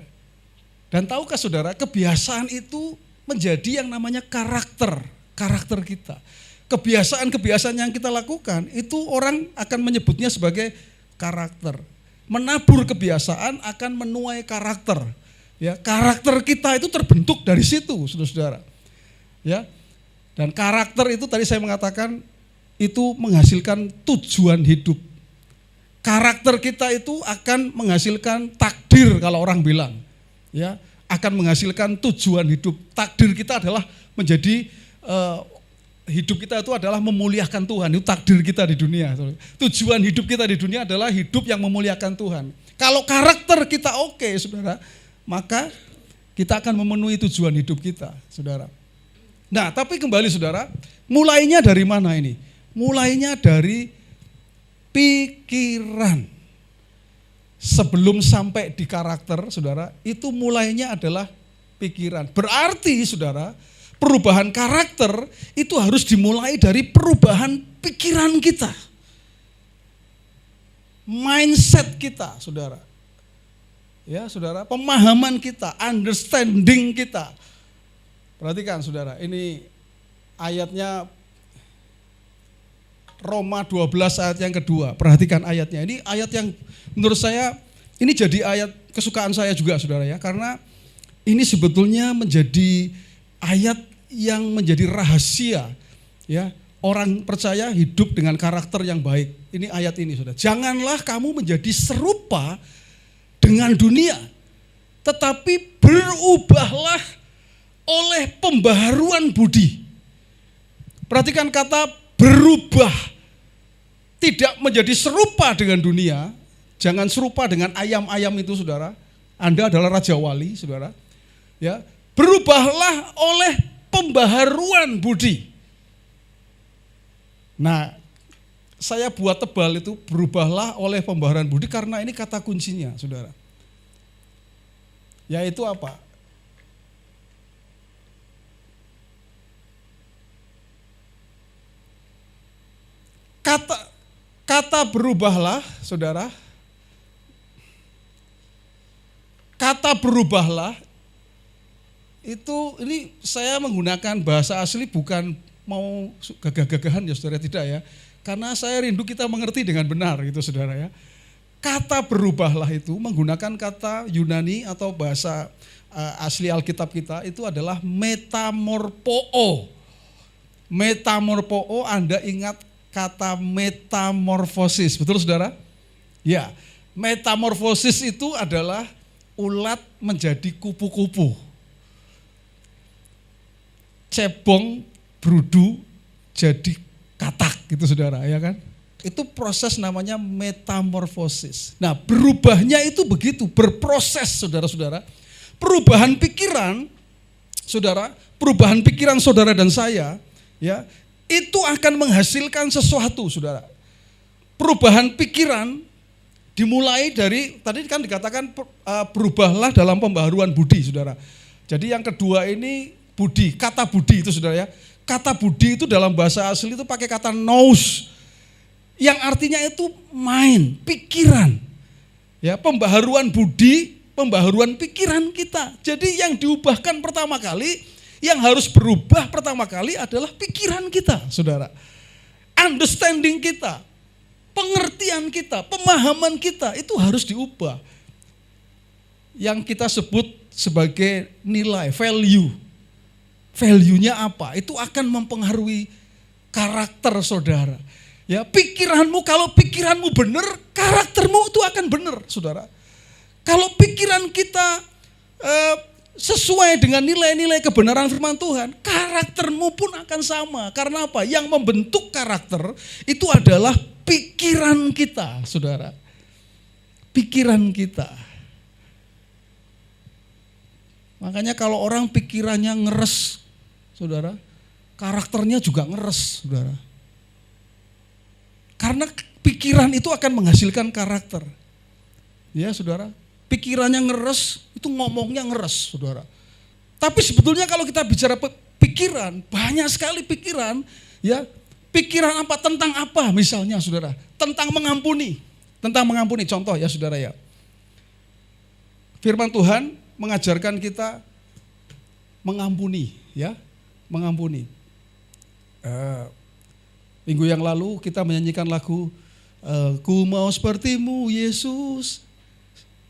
Dan tahukah saudara, kebiasaan itu menjadi yang namanya karakter kita. Kebiasaan-kebiasaan yang kita lakukan itu orang akan menyebutnya sebagai karakter. Menabur kebiasaan akan menuai karakter. Ya, karakter kita itu terbentuk dari situ, saudara-saudara. Ya, dan karakter itu tadi saya mengatakan itu menghasilkan tujuan hidup. Karakter kita itu akan menghasilkan takdir kalau orang bilang, ya, akan menghasilkan tujuan hidup. Takdir kita adalah menjadi hidup kita itu adalah memuliakan Tuhan. Itu takdir kita di dunia. Tujuan hidup kita di dunia adalah hidup yang memuliakan Tuhan. Kalau karakter kita oke, saudara, maka kita akan memenuhi tujuan hidup kita, saudara. Nah, tapi kembali saudara, mulainya dari mana ini? Mulainya dari pikiran. Sebelum sampai di karakter, saudara, itu mulainya adalah pikiran. Berarti, saudara, perubahan karakter itu harus dimulai dari perubahan pikiran kita. Mindset kita, saudara. Ya, saudara, pemahaman kita, understanding kita. Perhatikan, saudara, ini ayatnya Roma 12 ayat yang kedua. Perhatikan ayatnya. Ini ayat yang menurut saya ini jadi ayat kesukaan saya juga, saudara ya. Karena ini sebetulnya menjadi ayat yang menjadi rahasia ya. Orang percaya hidup dengan karakter yang baik. Ini ayat ini, saudara. Janganlah kamu menjadi serupa dengan dunia, tetapi berubahlah oleh pembaharuan budi. Perhatikan kata berubah. Tidak menjadi serupa dengan dunia, jangan serupa dengan ayam-ayam itu, saudara. Anda adalah Raja Wali, saudara. Ya, berubahlah oleh pembaharuan budi. Nah, saya buat tebal itu berubahlah oleh pembaharuan budi karena ini kata kuncinya, saudara. Yaitu apa? Kata berubahlah, saudara. Kata berubahlah itu ini saya menggunakan bahasa asli bukan mau gagah-gagahan ya saudara, tidak ya. Karena saya rindu kita mengerti dengan benar gitu saudara ya. Kata berubahlah itu menggunakan kata Yunani atau bahasa asli Alkitab kita itu adalah metamorpoo. Metamorpoo, Anda ingat kata metamorfosis, betul saudara? Ya, metamorfosis itu adalah ulat menjadi kupu-kupu. Cebong, brudu jadi katak gitu saudara, ya kan? Itu proses namanya metamorfosis. Nah, berubahnya itu begitu, berproses saudara-saudara. Perubahan pikiran, saudara, perubahan pikiran saudara dan saya, ya, itu akan menghasilkan sesuatu, saudara. Perubahan pikiran dimulai dari, tadi kan dikatakan berubahlah dalam pembaharuan budi, saudara. Jadi yang kedua ini budi, kata budi itu saudara ya. Kata budi itu dalam bahasa asli itu pakai kata nous, yang artinya itu mind, pikiran. Ya, pembaharuan budi, pembaharuan pikiran kita. Jadi yang diubahkan pertama kali, yang harus berubah pertama kali adalah pikiran kita, saudara. Understanding kita, pengertian kita, pemahaman kita itu harus diubah. Yang kita sebut sebagai nilai, value. Value-nya apa? Itu akan mempengaruhi karakter saudara. Ya, pikiranmu, kalau pikiranmu benar, karaktermu itu akan benar, saudara. Kalau pikiran kita sesuai dengan nilai-nilai kebenaran firman Tuhan, karaktermu pun akan sama. Karena apa? Yang membentuk karakter itu adalah pikiran kita, saudara. Pikiran kita. Makanya kalau orang pikirannya ngeres, saudara, karakternya juga ngeres, saudara. Karena pikiran itu akan menghasilkan karakter. Ya, saudara. Pikirannya ngeres, itu ngomongnya ngeres, saudara. Tapi sebetulnya kalau kita bicara pikiran, banyak sekali pikiran, ya. Pikiran apa, tentang apa misalnya, saudara? Tentang mengampuni. Tentang mengampuni, contoh ya, saudara ya. Firman Tuhan mengajarkan kita mengampuni, ya. Mengampuni. Minggu yang lalu kita menyanyikan lagu Ku mau sepertimu Yesus.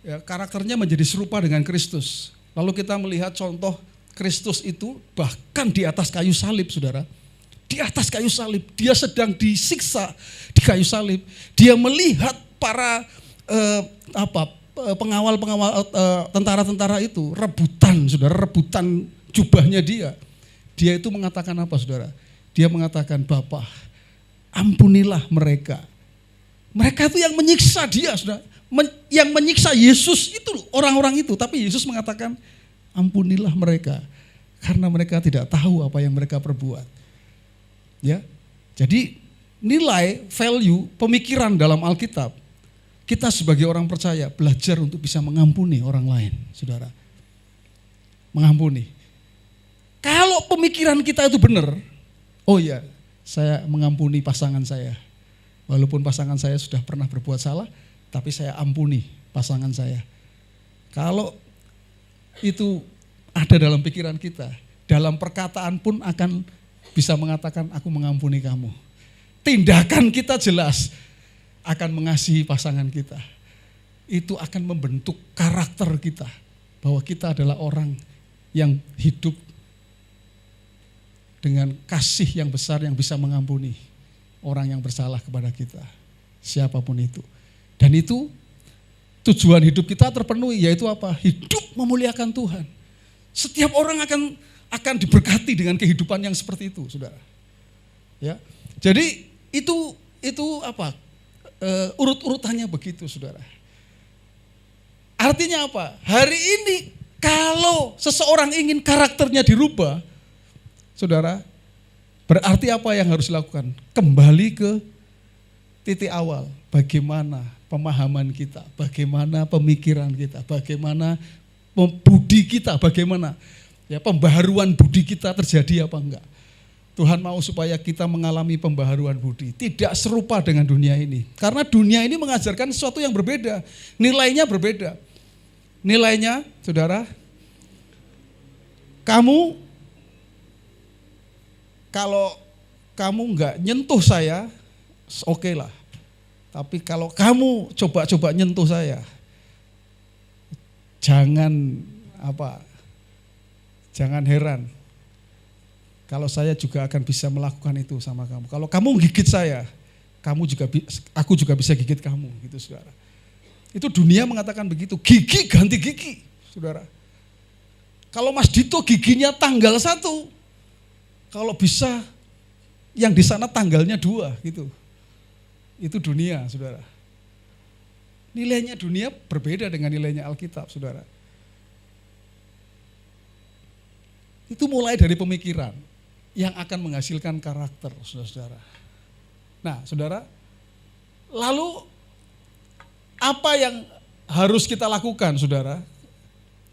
Ya, karakternya menjadi serupa dengan Kristus. Lalu kita melihat contoh Kristus itu bahkan di atas kayu salib, saudara. Di atas kayu salib, dia sedang disiksa di kayu salib. Dia melihat para pengawal-pengawal tentara-tentara itu rebutan, saudara, rebutan jubahnya dia. dia itu mengatakan apa saudara? Dia mengatakan, Bapa, ampunilah mereka. Mereka itu yang menyiksa dia, saudara. Yang menyiksa Yesus itu orang-orang itu. Tapi Yesus mengatakan, ampunilah mereka. Karena mereka tidak tahu apa yang mereka perbuat. Ya, jadi nilai, value, pemikiran dalam Alkitab, kita sebagai orang percaya belajar untuk bisa mengampuni orang lain, saudara. Mengampuni. Kalau pemikiran kita itu benar, oh iya, saya mengampuni pasangan saya. Walaupun pasangan saya sudah pernah berbuat salah, tapi saya ampuni pasangan saya. Kalau itu ada dalam pikiran kita, dalam perkataan pun akan bisa mengatakan, aku mengampuni kamu. Tindakan kita jelas akan mengasihi pasangan kita. Itu akan membentuk karakter kita, bahwa kita adalah orang yang hidup dengan kasih yang besar yang bisa mengampuni orang yang bersalah kepada kita, siapapun itu. Dan itu tujuan hidup kita terpenuhi, yaitu apa? Hidup memuliakan Tuhan. Setiap orang akan diberkati dengan kehidupan yang seperti itu, saudara. Ya, jadi itu apa? Urut-urutannya begitu, saudara. Artinya apa? Hari ini kalau seseorang ingin karakternya dirubah, saudara, berarti apa yang harus dilakukan? Kembali ke titik awal. Bagaimana pemahaman kita, bagaimana pemikiran kita, bagaimana budi kita, bagaimana ya pembaharuan budi kita terjadi apa enggak. Tuhan mau supaya kita mengalami pembaharuan budi, tidak serupa dengan dunia ini. Karena dunia ini mengajarkan sesuatu yang berbeda, nilainya berbeda. Nilainya, saudara, kalau kamu enggak nyentuh saya, oke lah. Tapi kalau kamu coba-coba nyentuh saya, jangan heran. Kalau saya juga akan bisa melakukan itu sama kamu. Kalau kamu gigit saya, aku juga bisa gigit kamu, gitu saudara. Itu dunia mengatakan begitu, gigi ganti gigi, saudara. Kalau Mas Dito giginya tanggal 1, kalau bisa yang di sana tanggalnya 2, gitu. Itu dunia, saudara. Nilainya dunia berbeda dengan nilainya Alkitab, saudara. Itu mulai dari pemikiran yang akan menghasilkan karakter, saudara-saudara. Nah, saudara, lalu apa yang harus kita lakukan, saudara?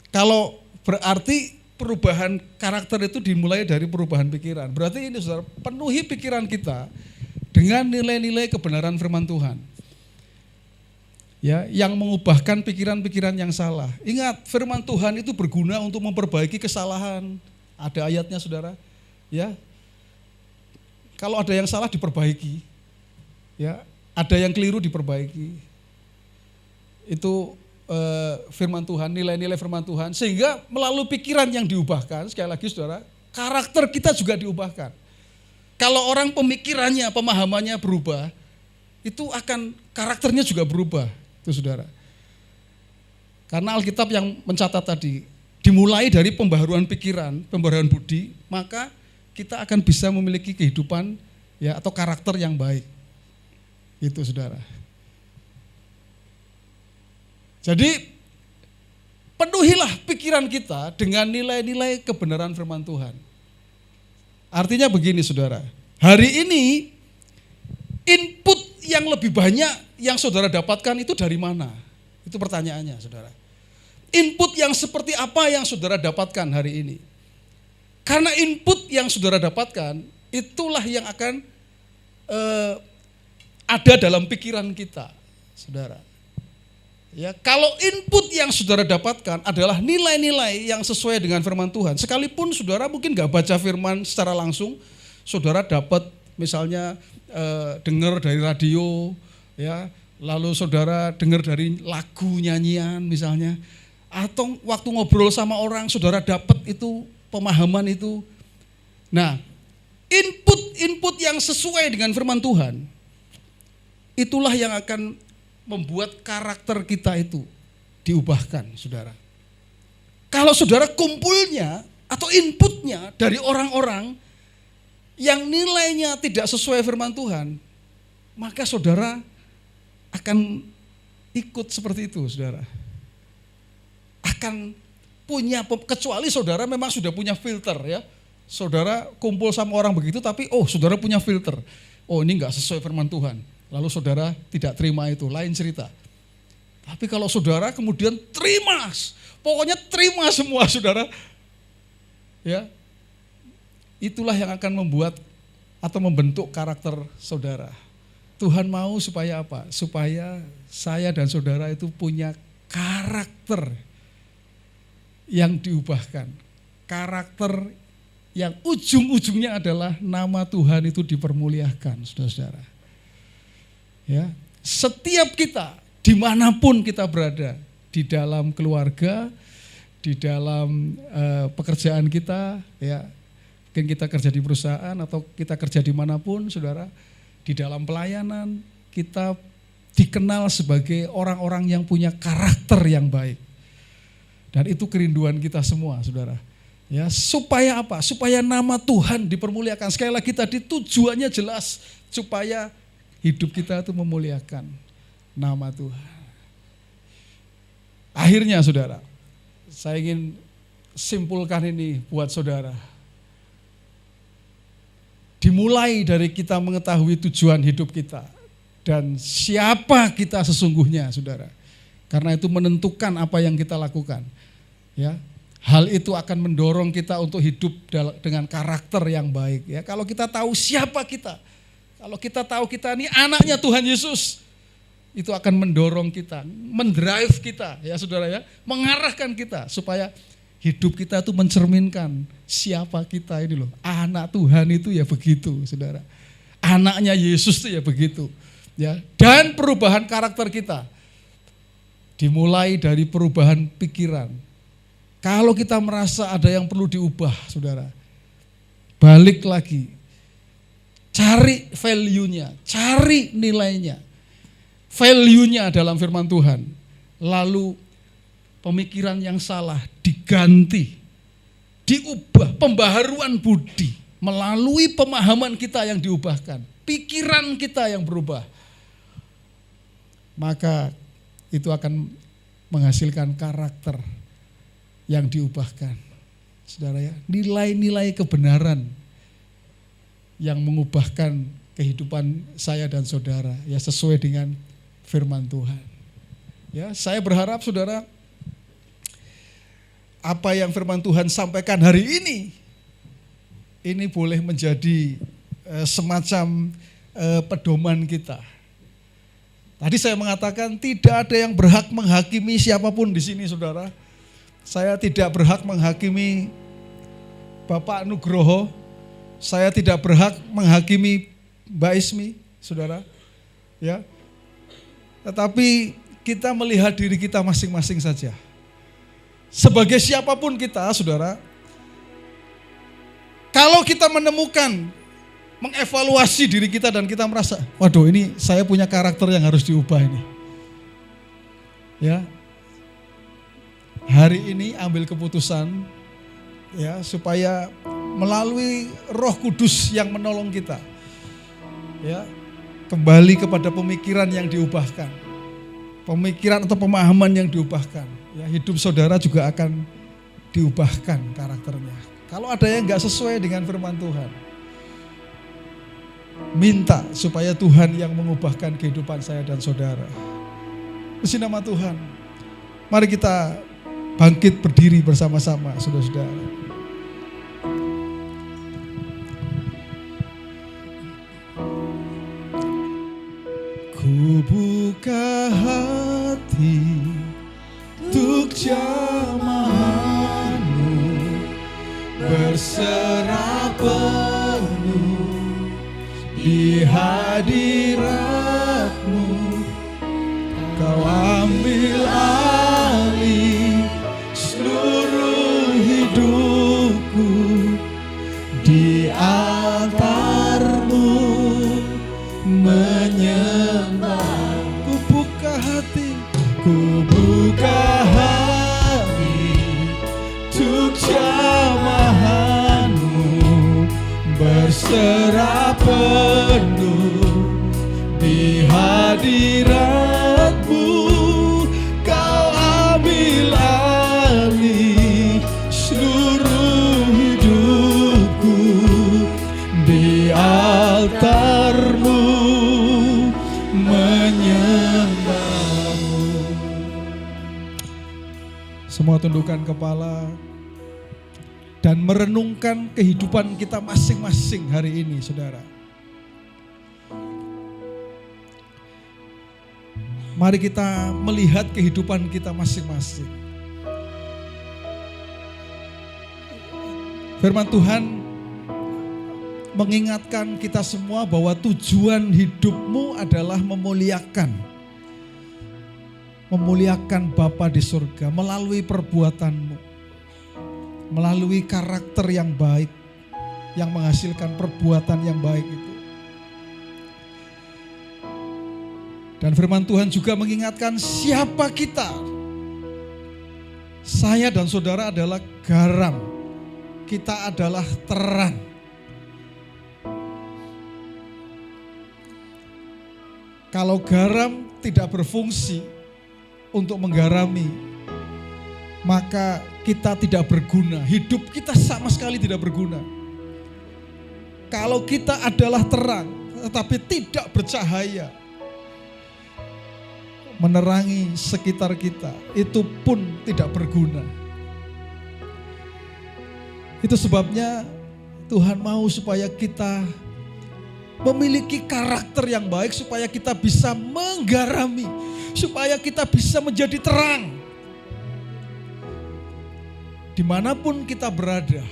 Kalau berarti perubahan karakter itu dimulai dari perubahan pikiran. Berarti ini, saudara, penuhi pikiran kita dengan nilai-nilai kebenaran firman Tuhan. Ya, yang mengubahkan pikiran-pikiran yang salah. Ingat, firman Tuhan itu berguna untuk memperbaiki kesalahan. Ada ayatnya, saudara. Ya, kalau ada yang salah diperbaiki, ya, ada yang keliru diperbaiki. Itu firman Tuhan, nilai-nilai firman Tuhan, sehingga melalui pikiran yang diubahkan, sekali lagi saudara, karakter kita juga diubahkan. Kalau orang pemikirannya, pemahamannya berubah, itu akan karakternya juga berubah, itu saudara. Karena Alkitab yang mencatat tadi, dimulai dari pembaharuan pikiran, pembaharuan budi, maka kita akan bisa memiliki kehidupan ya atau karakter yang baik. Itu saudara. Jadi penuhilah pikiran kita dengan nilai-nilai kebenaran firman Tuhan. Artinya begini saudara, hari ini input yang lebih banyak yang saudara dapatkan itu dari mana? Itu pertanyaannya saudara. Input yang seperti apa yang saudara dapatkan hari ini? Karena input yang saudara dapatkan itulah yang akan ada dalam pikiran kita, saudara. Ya, kalau input yang saudara dapatkan adalah nilai-nilai yang sesuai dengan firman Tuhan, sekalipun saudara mungkin nggak baca firman secara langsung, saudara dapat misalnya dengar dari radio, ya, lalu saudara dengar dari lagu nyanyian misalnya, atau waktu ngobrol sama orang saudara dapat itu pemahaman itu. Nah, input yang sesuai dengan firman Tuhan, itulah yang akan membuat karakter kita itu diubahkan, saudara. Kalau saudara kumpulnya atau inputnya dari orang-orang yang nilainya tidak sesuai firman Tuhan, maka saudara akan ikut seperti itu, saudara. Akan punya, kecuali saudara memang sudah punya filter ya. Saudara kumpul sama orang begitu tapi saudara punya filter. Oh ini enggak sesuai firman Tuhan. Lalu saudara tidak terima itu, lain cerita. Tapi kalau saudara kemudian terima, pokoknya terima semua saudara. Ya. Itulah yang akan membuat atau membentuk karakter saudara. Tuhan mau supaya apa? Supaya saya dan saudara itu punya karakter yang diubahkan. Karakter yang ujung-ujungnya adalah nama Tuhan itu dipermuliakan, saudara-saudara. Ya, setiap kita, dimanapun kita berada, di dalam keluarga, di dalam pekerjaan kita, ya, mungkin kita kerja di perusahaan atau kita kerja dimanapun, saudara, di dalam pelayanan, kita dikenal sebagai orang-orang yang punya karakter yang baik. Dan itu kerinduan kita semua, saudara. Ya, supaya apa? Supaya nama Tuhan dipermuliakan. Sekali lagi tadi tujuannya jelas, supaya hidup kita itu memuliakan nama Tuhan. Akhirnya saudara, saya ingin simpulkan ini buat saudara. Dimulai dari kita mengetahui tujuan hidup kita dan siapa kita sesungguhnya, saudara. Karena itu menentukan apa yang kita lakukan. Ya. Hal itu akan mendorong kita untuk hidup dengan karakter yang baik. Ya, kalau kita tahu siapa kita, kalau kita tahu kita ini anaknya Tuhan Yesus, itu akan mendorong kita, mendrive kita, ya saudara ya, mengarahkan kita supaya hidup kita itu mencerminkan siapa kita ini loh. Anak Tuhan itu ya begitu, saudara. Anaknya Yesus itu ya begitu. Ya, dan perubahan karakter kita dimulai dari perubahan pikiran. Kalau kita merasa ada yang perlu diubah, saudara, balik lagi, cari value-nya, cari nilainya, value-nya dalam firman Tuhan, lalu pemikiran yang salah diganti, diubah, pembaharuan budi, melalui pemahaman kita yang diubahkan, pikiran kita yang berubah, maka itu akan menghasilkan karakter yang diubahkan, saudara ya, nilai-nilai kebenaran yang mengubahkan kehidupan saya dan saudara, ya sesuai dengan firman Tuhan. Ya, saya berharap saudara, apa yang firman Tuhan sampaikan hari ini boleh menjadi semacam pedoman kita. Tadi saya mengatakan tidak ada yang berhak menghakimi siapapun di sini, saudara. Saya tidak berhak menghakimi Bapak Nugroho, saya tidak berhak menghakimi Mbak Ismi, saudara. Ya, tetapi kita melihat diri kita masing-masing saja. Sebagai siapapun kita, saudara, kalau kita menemukan, mengevaluasi diri kita dan kita merasa, waduh ini saya punya karakter yang harus diubah ini. Ya, hari ini ambil keputusan ya supaya melalui Roh Kudus yang menolong kita ya kembali kepada pemikiran yang diubahkan. Pemikiran atau pemahaman yang diubahkan. Ya, hidup saudara juga akan diubahkan karakternya. Kalau ada yang enggak sesuai dengan firman Tuhan, minta supaya Tuhan yang mengubahkan kehidupan saya dan saudara. Puji nama Tuhan. Mari kita bangkit berdiri bersama-sama, saudara-saudara. Ku buka hati untuk jamaah-Mu, berserah penuh di hadirat-Mu. Kau ambil alih seluruh hidupku, di altar-Mu menyembah. Ku buka hati, ku buka hati untuk jamaah. berserah penuh di hadirat-Mu. Kau ambil alih seluruh hidupku, di altar-Mu menyembah-Mu. Semua tundukkan kepala dan merenungkan kehidupan kita masing-masing hari ini, saudara. Mari kita melihat kehidupan kita masing-masing. Firman Tuhan mengingatkan kita semua bahwa tujuan hidupmu adalah memuliakan Bapa di surga melalui perbuatanmu, melalui karakter yang baik, yang menghasilkan perbuatan yang baik itu. Dan firman Tuhan juga mengingatkan siapa kita. Saya dan saudara adalah garam, kita adalah terang. Kalau garam tidak berfungsi untuk menggarami, maka kita tidak berguna, hidup kita sama sekali tidak berguna. Kalau kita adalah terang, tetapi tidak bercahaya, menerangi sekitar kita, itu pun tidak berguna. Itu sebabnya Tuhan mau supaya kita memiliki karakter yang baik, supaya kita bisa menggarami, supaya kita bisa menjadi terang. Dimanapun kita berada,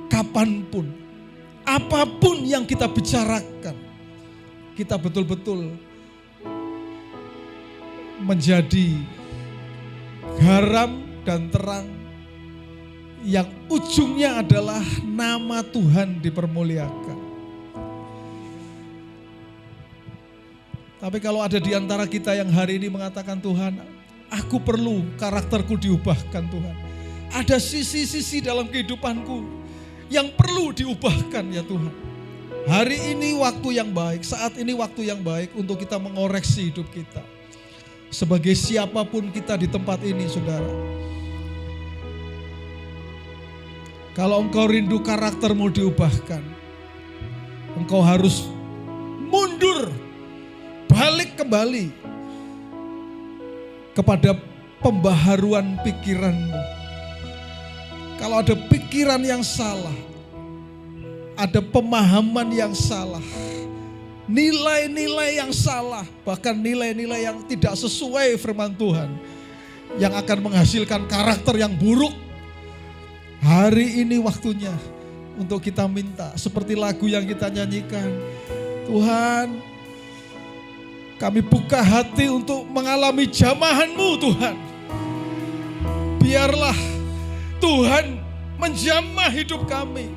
kapanpun, apapun yang kita bicarakan, kita betul-betul menjadi garam dan terang yang ujungnya adalah nama Tuhan dipermuliakan. Tapi kalau ada di antara kita yang hari ini mengatakan, Tuhan, aku perlu karakterku diubahkan Tuhan. Ada sisi-sisi dalam kehidupanku yang perlu diubahkan ya Tuhan. Hari ini waktu yang baik, saat ini waktu yang baik untuk kita mengoreksi hidup kita. Sebagai siapapun kita di tempat ini, saudara. Kalau engkau rindu karaktermu diubahkan, engkau harus mundur, balik kembali kepada pembaharuan pikiranmu. Kalau ada pikiran yang salah, ada pemahaman yang salah, nilai-nilai yang salah, bahkan nilai-nilai yang tidak sesuai firman Tuhan, yang akan menghasilkan karakter yang buruk, hari ini waktunya untuk kita minta, seperti lagu yang kita nyanyikan, Tuhan, kami buka hati untuk mengalami jamahan-Mu Tuhan. Biarlah Tuhan menjamah hidup kami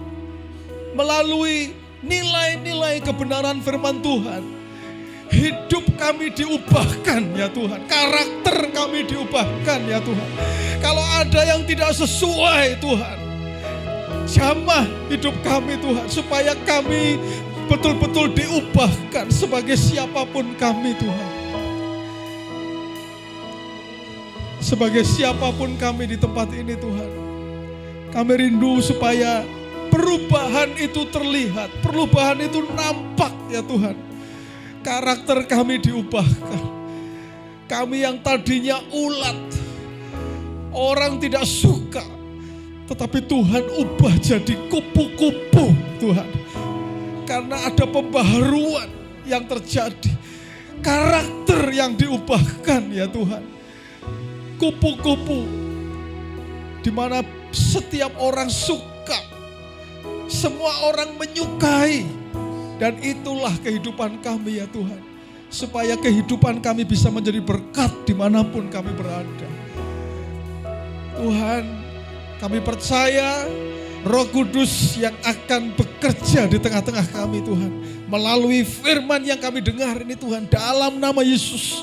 melalui nilai-nilai kebenaran firman Tuhan. Hidup kami diubahkan ya Tuhan. Karakter kami diubahkan ya Tuhan. Kalau ada yang tidak sesuai Tuhan, jamah hidup kami Tuhan. Supaya kami betul-betul diubahkan sebagai siapapun kami Tuhan. Sebagai siapapun kami di tempat ini Tuhan. Kami rindu supaya perubahan itu terlihat, perubahan itu nampak ya Tuhan. Karakter kami diubahkan. Kami yang tadinya ulat, orang tidak suka, tetapi Tuhan ubah jadi kupu-kupu Tuhan. Karena ada pembaharuan yang terjadi, karakter yang diubahkan ya Tuhan. Kupu-kupu di mana setiap orang suka, semua orang menyukai, dan itulah kehidupan kami ya Tuhan. Supaya kehidupan kami bisa menjadi berkat dimanapun kami berada. Tuhan, kami percaya Roh Kudus yang akan bekerja di tengah-tengah kami Tuhan. Melalui firman yang kami dengar ini Tuhan, dalam nama Yesus.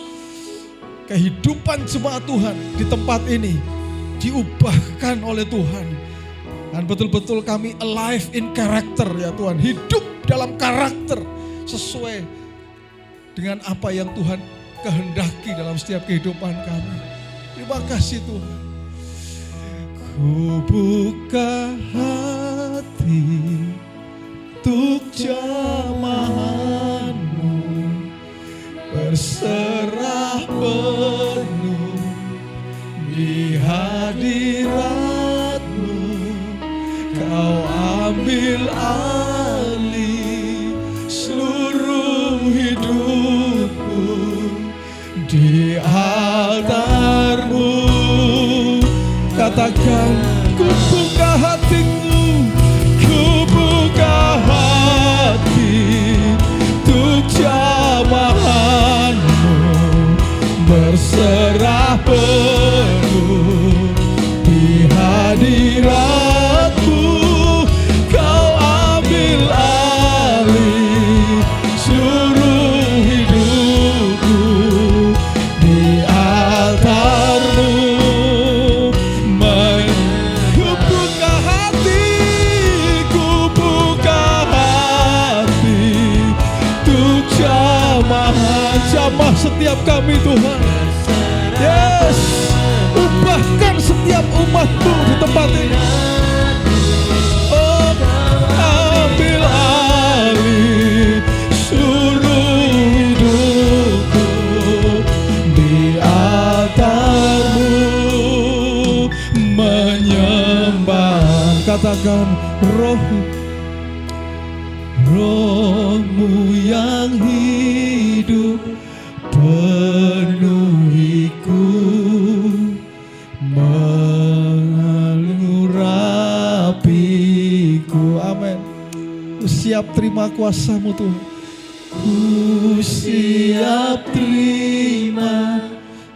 Kehidupan jemaat Tuhan di tempat ini diubahkan oleh Tuhan. Dan betul-betul kami alive in character ya Tuhan. Hidup dalam karakter sesuai dengan apa yang Tuhan kehendaki dalam setiap kehidupan kami. Terima kasih Tuhan. Ku buka hati untuk jamahan-Mu, berserah penuh di hadirat-Mu. Kau ambil alih seluruh hidupku di altar-Mu. Katakan, ku buka hatiku, ku buka hati untuk jamahan-Mu, berserah penuh di hadirat-Mu. Kau ambil alih seluruh hidupku di altar-Mu. Ku buka hati untuk jamah setiap kami Tuhan. Yes, ubahkan setiap umat-Mu di tempat ini. Oh, ambil alih seluruh hidupku di altar-Mu, menyembah. Katakan, Roh-Mu yang hidup penuhiku, mengurapiku. Amin. Ku siap terima kuasa-Mu Tuhan. Ku siap terima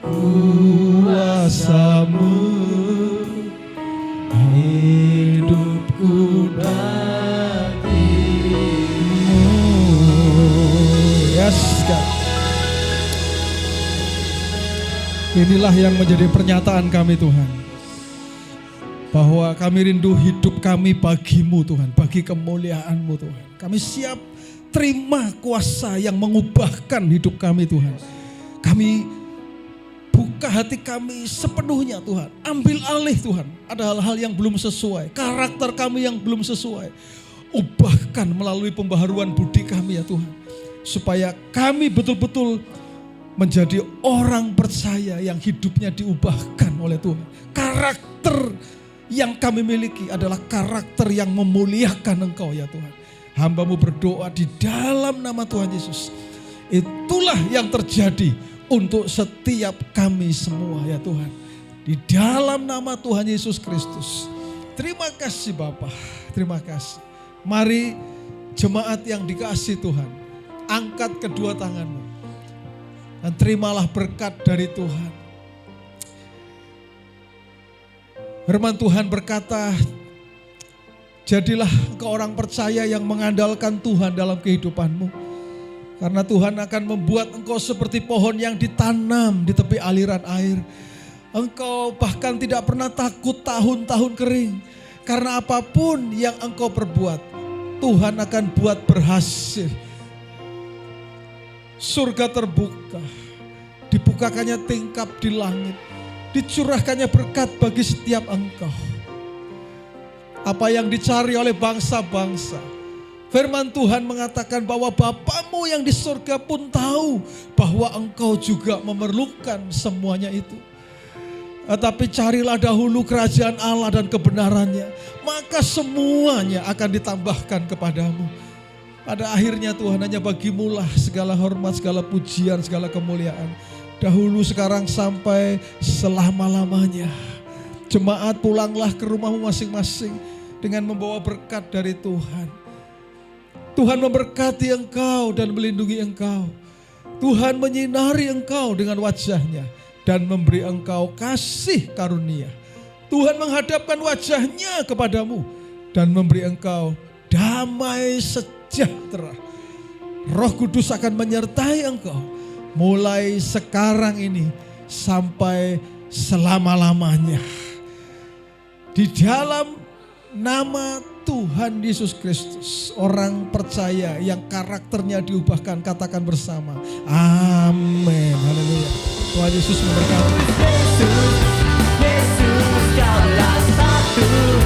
kuasa-Mu, hidupku bagimu. Yes, God. Inilah yang menjadi pernyataan kami Tuhan, bahwa kami rindu hidup kami bagi-Mu Tuhan, bagi kemuliaan-Mu Tuhan. Kami siap terima kuasa yang mengubahkan hidup kami Tuhan. Kami buka hati kami sepenuhnya Tuhan. Ambil alih Tuhan, ada hal-hal yang belum sesuai, karakter kami yang belum sesuai. Ubahkan melalui pembaharuan budi kami ya Tuhan, supaya kami betul-betul menjadi orang percaya yang hidupnya diubahkan oleh Tuhan. Karakter yang kami miliki adalah karakter yang memuliakan Engkau ya Tuhan. Hamba-Mu berdoa di dalam nama Tuhan Yesus. Itulah yang terjadi untuk setiap kami semua ya Tuhan. Di dalam nama Tuhan Yesus Kristus. Terima kasih Bapa, terima kasih. Mari jemaat yang dikasihi Tuhan, angkat kedua tanganmu dan terimalah berkat dari Tuhan. Firman Tuhan berkata, jadilah engkau orang percaya yang mengandalkan Tuhan dalam kehidupanmu. Karena Tuhan akan membuat engkau seperti pohon yang ditanam di tepi aliran air. Engkau bahkan tidak pernah takut tahun-tahun kering. Karena apapun yang engkau perbuat, Tuhan akan buat berhasil. Surga terbuka, dibukakannya tingkap di langit, dicurahkannya berkat bagi setiap engkau. Apa yang dicari oleh bangsa-bangsa, firman Tuhan mengatakan bahwa Bapamu yang di surga pun tahu bahwa engkau juga memerlukan semuanya itu. Tetapi carilah dahulu kerajaan Allah dan kebenarannya, maka semuanya akan ditambahkan kepadamu. Pada akhirnya Tuhan, hanya bagi-Mu lah segala hormat, segala pujian, segala kemuliaan. Dahulu, sekarang, sampai selama-lamanya. Jemaat, pulanglah ke rumahmu masing-masing dengan membawa berkat dari Tuhan. Tuhan memberkati engkau dan melindungi engkau. Tuhan menyinari engkau dengan wajahnya dan memberi engkau kasih karunia. Tuhan menghadapkan wajahnya kepadamu dan memberi engkau damai sejahtera. Roh Kudus akan menyertai engkau mulai sekarang ini sampai selama-lamanya. Di dalam nama Tuhan Yesus Kristus. Orang percaya yang karakternya diubahkan, katakan bersama. Amin. Haleluya. Tuhan Yesus memberkati. Yesus, Yesus kaulah satu.